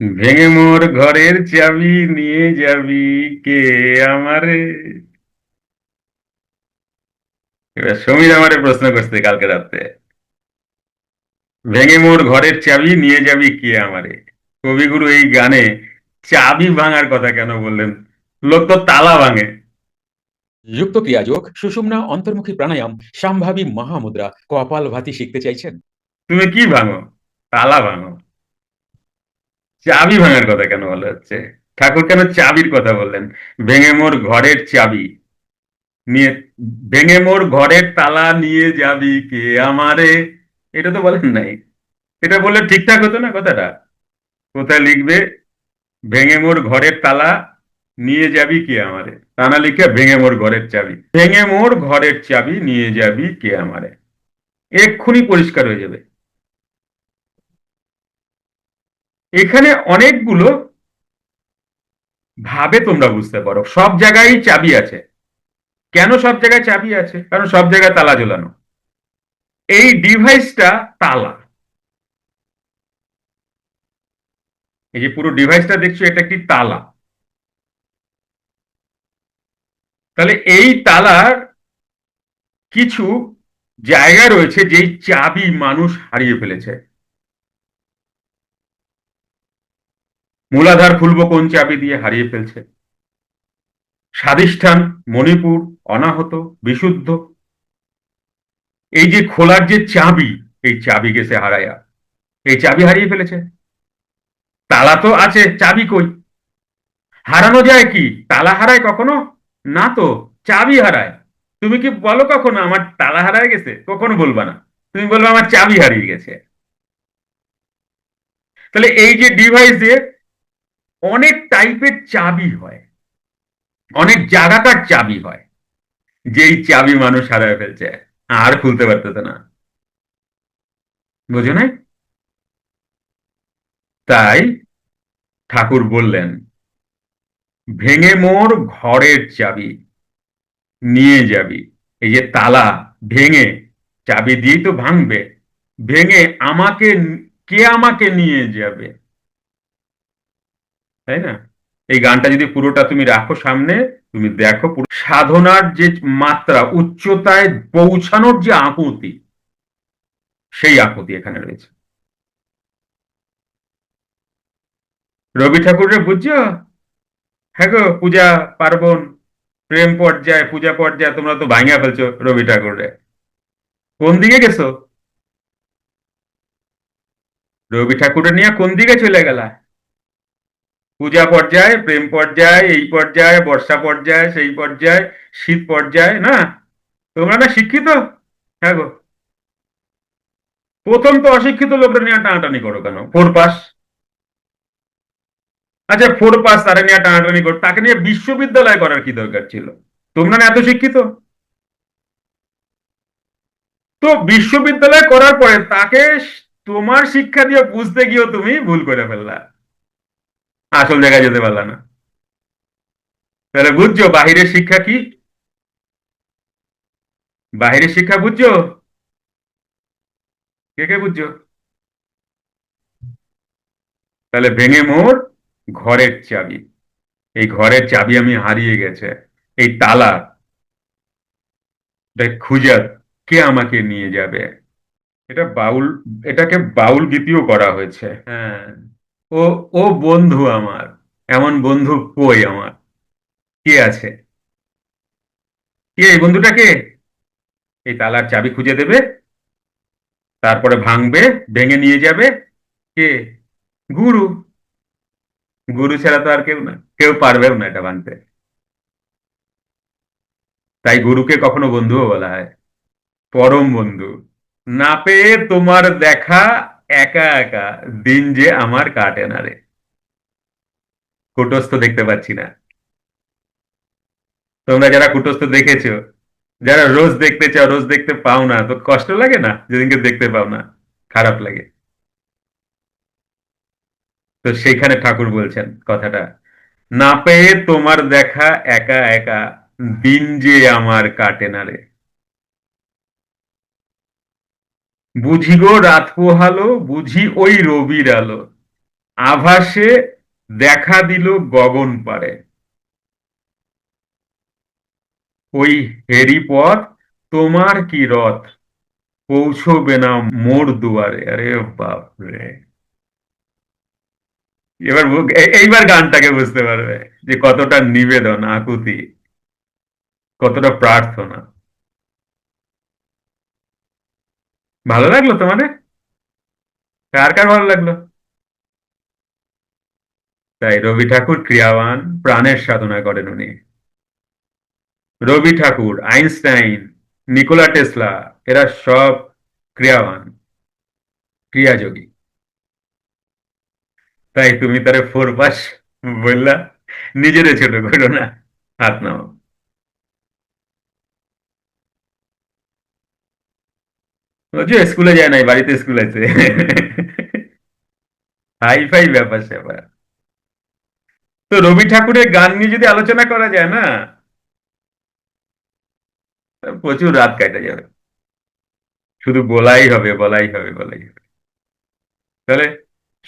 ভেঙে মোর ঘরের চাবি নিয়ে যাবি কে আমারে। এবার সমীর আমারে প্রশ্ন করছে কালকে রাতে, ভেঙে মোর ঘরের চাবি নিয়ে যাবি কে আমারে। কবিগুরু এই গানে চাবি ভাঙার কথা কেন বললেন? লোক তো তালা ভাঙে। যুক্ত ক্রিয়াযোগ সুষুম্না অন্তর্মুখী প্রাণায়াম সম্ভাবী মহামুদ্রা কপালভাতি শিখতে চাইছেন? তুমি কি ভাঙো? তালা ভাঙো। চাবি ভাঙার কথা কেন বলা হচ্ছে? ঠাকুর কেন চাবির কথা বললেন? ভেঙে মোর ঘরের চাবি নিয়ে, ভেঙে মোর ঘরের তালা নিয়ে যাবি কে আমারে, এটা তো বলেন নাই। এটা বললে ঠিকঠাক হতো না কথাটা। কোথায় লিখবে ভেঙে মোর ঘরের তালা নিয়ে যাবি কে আমারে, তা না লিখে ভেঙে মোর ঘরের চাবি, ভেঙে মোর ঘরের চাবি নিয়ে যাবি কে আমারে, এক্ষুনি পরিষ্কার হয়ে যাবে। এখানে অনেকগুলো ভাবে তোমরা বুঝতে পারো, সব জায়গায় চাবি আছে। কেন সব জায়গায় চাবি আছে? কারণ সব জায়গায় তালা ঝোলানো। এই ডিভাইসটা তালা। এই যে পুরো ডিভাইসটা দেখছো, এটা একটি তালা। তাহলে এই তালার কিছু জায়গা রয়েছে যেই চাবি মানুষ হারিয়ে ফেলেছে। মূলাধার খুলবো কোন চাবি দিয়ে হারিয়ে ফেলছে, স্বাধিষ্ঠান, মণিপুর, অনাহত, বিশুদ্ধ, এই যে খোলার যে চাবি, এই চাবি গেছে হারায়া, এই চাবি হারিয়ে ফেলেছে। তালা তো আছে, চাবি কই? হারানো যায় কি? তালা হারায় কখনো? না তো, চাবি হারায়। তুমি কি বলো কখনো আমার তালা হারায় গেছে? কখনো বলবা না। তুমি বলবে আমার চাবি হারিয়ে গেছে। তাহলে এই যে ডিভাইসে অনেক টাইপের চাবি হয়, অনেক জায়গাকার চাবি হয়, যেই চাবি মানুষ হারায় ফেলছে, আর খুলতে পারতেছে না। বুঝো নাই? তাই ঠাকুর বললেন ভেঙে মোর ঘরের চাবি নিয়ে যাবি। এই যে তালা ভেঙে, চাবি দিয়েই তো ভাঙবে, ভেঙে আমাকে, কে আমাকে নিয়ে যাবে, তাই না? এই গানটা যদি পুরোটা তুমি রাখো সামনে, তুমি দেখো পুরো সাধনার যে মাত্রা, উচ্চতায় পৌঁছানোর যে আকুতি, সেই আকুতি এখানে রয়েছে। রবি ঠাকুরের বুঝছো? হ্যাঁ গো, পূজা পার্বণ, প্রেম পর্যায়ে, পূজা পর্যায়ে তোমরা তো ভাঙিয়া ফেলছো রবি ঠাকুরে। কোন দিকে গেছো? রবি ঠাকুরের নিয়ে কোন দিকে চলে গেলা? পূজা পর্যায়ে, প্রেম পর্যায়ে, এই পর্যায়ে, বর্ষা পর্যায়ে, সেই পর্যায়ে, শীত পর্যায়ে, না? তোমরা না শিক্ষিত? হ্যাঁ গো। প্রথম তো অশিক্ষিত লোকরা নিয়ে টানাটানি করো কেন? Four pass. আচ্ছা, ফোর পাস তারা নিয়ে টানাটানি করো, তাকে নিয়ে বিশ্ববিদ্যালয় করার কি দরকার ছিল? তোমরা না এত শিক্ষিত? তো বিশ্ববিদ্যালয় করার পরে তাকে তোমার শিক্ষা দিয়ে বুঝতে গিয়েও তুমি ভুল করে ফেললা, আসল জায়গায় যেতে পারলা না। তাহলে বুঝছো বাহিরের শিক্ষা কি? বাহিরের শিক্ষা বুঝছো? কে কে বুঝছো? তাহলে ভেঙে মোর ঘরের চাবি, এই ঘরের চাবি আমি হারিয়ে গেছে, এই তালা খুঁজে কে আমাকে নিয়ে যাবে। এটা বাউল, এটাকে বাউল গীতিও করা হয়েছে। হ্যাঁ, ও, ও বন্ধু আমার, এমন বন্ধু কই আমার, কে আছে? কে এই বন্ধুটাকে? এই তালার চাবি খুঁজে দেবে, তারপরে ভাঙবে, ভেঙে নিয়ে যাবে। কে? গুরু। গুরু ছাড়া তো আর কেউ না, কেউ পারবেও না এটা ভাঙতে। তাই গুরুকে কখনো বন্ধুও বলা হয়, পরম বন্ধু। না পেয়ে তোমার দেখা, একা একা দিন যে আমার কাটে না রে। কুটস্থ দেখতে পাচ্ছি না। তোমরা যারা কুটস্থ দেখেছো, যারা রোজ দেখতে চাও, রোজ দেখতে পাও না, তো কষ্ট লাগে না যেদিনকে দেখতে পাও না? খারাপ লাগে। তো সেইখানে ঠাকুর বলছেন কথাটা, না পেয়ে তোমার দেখা, একা একা দিন যে আমার কাটে না রে। বুঝি গো রাত পোহালো, বুঝি ওই রবির আলো, আভাসে দেখা দিল গগন পারে, ওই হেরি পথ তোমার কি রথ, পৌঁছবে না মোর দুয়ারে। আরে বাপ রে! এবার এইবার গানটাকে বুঝতে পারবে যে কতটা নিবেদন, আকুতি, কতটা প্রার্থনা। ভালো লাগলো তোমাদের? কার কার ভালো লাগলো? তাই রবি ঠাকুর ক্রিয়াবান, প্রাণের সাধনা করেন উনি। Rabi Thakur, Einstein, Nikola Tesla, এরা সব ক্রিয়াবান, ক্রিয়াযোগী। তাই তুমি তারে ফোর পাস বললা? নিজেরে ছোট করো না, হাত নাও। বুঝছো, স্কুলে যায় নাই, বাড়িতে স্কুল আছে। হাই ফাই ব্যাপার স্যাপার। তো রবি ঠাকুরের গান নিয়ে যদি আলোচনা করা যায় না, প্রচুর রাত কাটা যাবে। শুধু বলাই হবে, বলাই হবে, বলাই হবে। তাহলে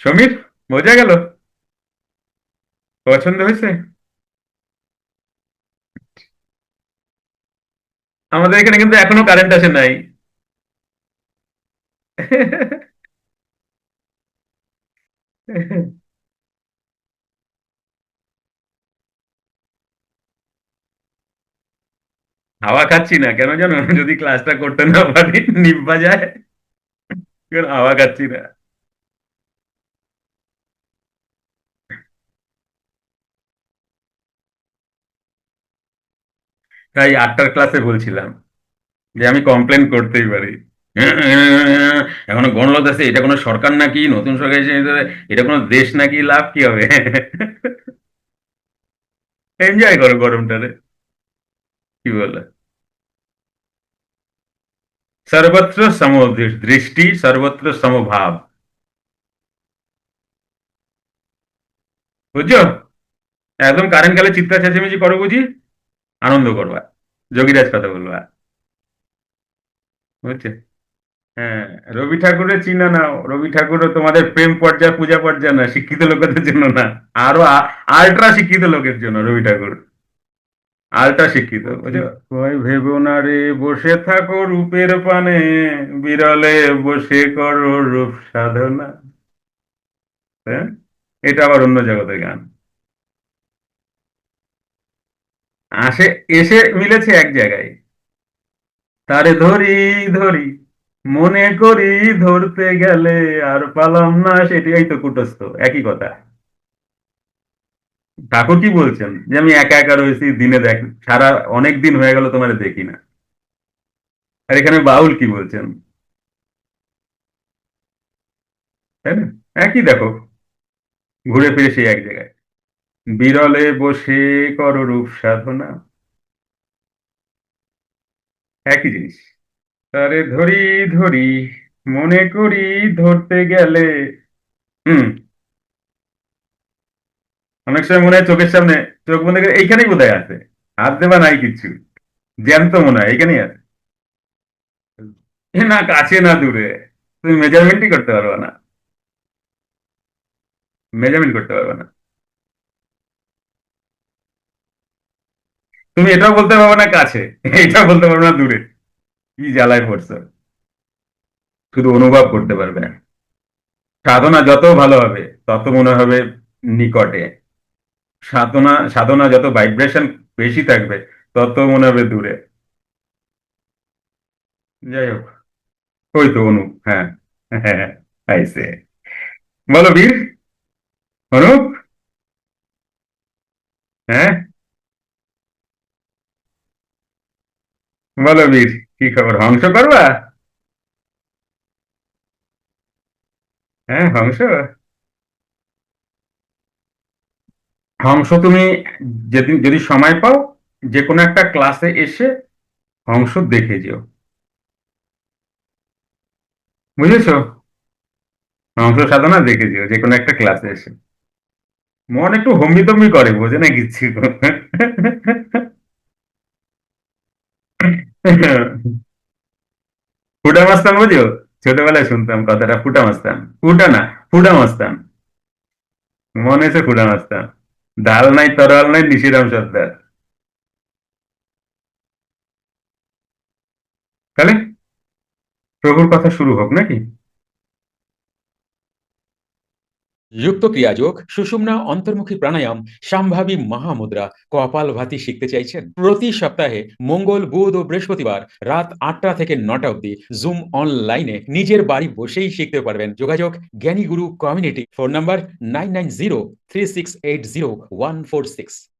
সমীর, বোঝা গেল? পছন্দ হয়েছে? আমাদের এখানে কিন্তু এখনো কারেন্ট আসে নাই। হাওয়া খাচ্ছি না কেন জানো? যদি ক্লাসটা করতে না পারি, নিব্বা যায়। কারণ হাওয়া খাচ্ছি না। তাই 8টার ক্লাসে বলছিলাম যে আমি কমপ্লেন করতেই পারি। এখনো গণলোক আছে, এটা কোনো সরকার নাকি? নতুন সরকার এসে এটা কোনো দেশ নাকি? লাভ কি হবে? এনজয় করো গরমটারে। কি বলে? সর্বত্র দৃষ্টি, সর্বত্র সমভাব। বুঝছো? একদম কারেন্ট কালে চিৎকার চেঁচামেচি করো বুঝি, আনন্দ করবা, যোগীরাজ কথা বলবা। বুঝছে? হ্যাঁ। রবি ঠাকুরের চিহ্ন নাও। রবি ঠাকুরও তোমাদের প্রেম পর্যায়, পূজা পর্যায় না, শিক্ষিত লোকেদের জন্য না, আরো আল্ট্রা শিক্ষিত লোকের জন্য রবি ঠাকুর। আল্ট্রা শিক্ষিত, বুঝছো? কই ভেবো না রে বসে থাকো রূপের পানে, বিরলে বসে করো রূপ সাধনা। হ্যাঁ, এটা আবার অন্য জগতের গান। আসে, এসে মিলেছে এক জায়গায়। তারে ধরি ধরি, মনে করি ধরতে গেলে আর পালাম না, সেটাই তো কুটস্থ, একই কথা। ঠাকুর কি বলছেন যে আমি একা একা রয়েছি, দিনে দেখ, সারা অনেক দিন হয়ে গেল তোমার দেখি না। আর এখানে বাউল কি বলছেন? তাই না? একই দেখো, ঘুরে ফিরে সেই এক জায়গায়। বিরলে বসে করো রূপ সাধনা, একই জিনিস। তারে ধরি ধরি, মনে করি ধরতে গেলে। হুম। অনেক সময় মনে হয় চোখের সামনে, চোখ বন্ধ করে এইখানেই বোধহয় আছে, হাত দেবা নাই কিচ্ছু, জ্যান্ত মনে হয় এখানেই আছে। এ না কাছে না দূরে, তুমি মেজারমেন্টই করতে পারবে না, মেজারমেন্ট করতে পারবে না। তুমি এটাও বলতে পারবে না কাছে, এটাও বলতে পারবে না দূরে। কি জ্বালায় পড়ছো! শুধু অনুভব করতে পারবে। সাধনা যত ভালো হবে তত মনে হবে নিকটে। সাধনা সাধনা যত ভাইব্রেশন বেশি থাকবে তত মনে হবে দূরে। যাই হোক, ওই তো অনু। হ্যাঁ, হ্যাঁ, আইসে। বলো বীর, অনুপ। হ্যাঁ, বলো বীর, কি খবর? হংস করবা? হ্যাঁ, হংস। হংস তুমি যেদিন যদি সময় পাও, যে কোনো একটা ক্লাসে এসে হংস দেখে যেও। বুঝেছো? হংস সাধনা দেখে যেও যে কোনো একটা ক্লাসে এসে। মন একটু হম্বি তম্বি করে, বোঝে না কিচ্ছু। ফুটা মাস্তান বুঝো? ছোটবেলায় শুনতাম কথাটা, ফুটা মাস্তান, ফুটা না, ফুটা মাস্তান। মনে হচ্ছে ফুটা নাস্তা। ডাল নাই, তরোয়াল নাই, নিশিরাম সর্দার। তাহলে প্রভুর কথা শুরু হোক নাকি? যুক্ত ক্রিয়াযোগ, সুষুম্না অন্তর্মুখী প্রাণায়াম, সম্ভাবী মহামুদ্রা, কপালভাতি শিখতে চাইছেন? প্রতি সপ্তাহে মঙ্গল, বুধ ও বৃহস্পতিবার রাত ৮টা থেকে ৯টা অবধি জুম অনলাইনে নিজের বাড়ি বসেই শিখতে পারবেন। যোগাযোগ জ্ঞানী গুরু কমিউনিটি। Phone number 9903680146।